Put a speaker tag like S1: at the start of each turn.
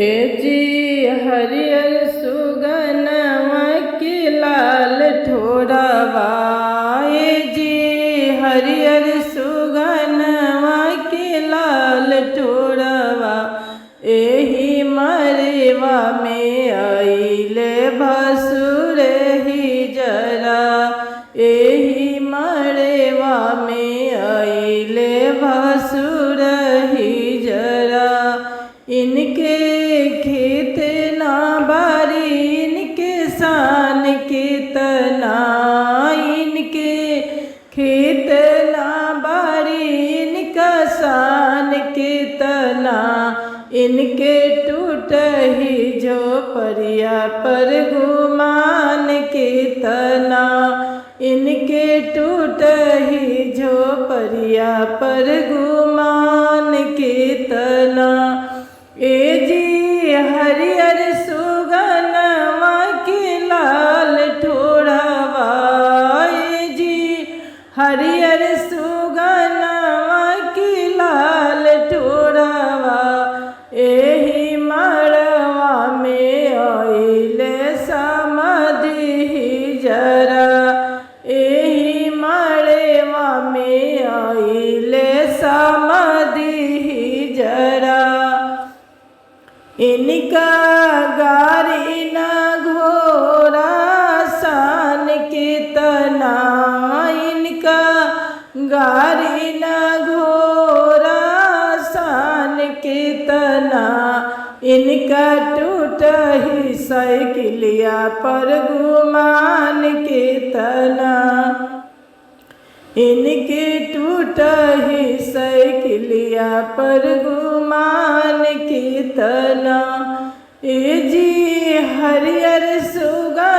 S1: जी हरियर सुगनवा के लाल ठोरवा जी हरियर सुगनवा के लाल ठोरवा एही मरेवा में आइले भसुर ही जरा एही मरेवा में आइले भसुर ही जरा इनके खेत ना बारी इनके शान कितना इनके खेत ना बारी इनका शान कितना इनके टूट ही झोपड़िया पर गुमान कितना इनके टूट ही झोपड़िया पर गुमान कितना जी हरियर सुगनवा के लाल ठोरवा जी हरियर सुगनवा के लाल ठोरवा एही मड़वा में आइले समाधि जरा एही मड़वा में आइले समाधि जरा इनका गारी न घोड़ा शान कितना इनका गारी न घोड़ा शान कितना इनका टूट ही साइकिलिया पर गुमान कितना इनके टूट ही साइकिलिया पर गुमान कितना जी हरियर सुगा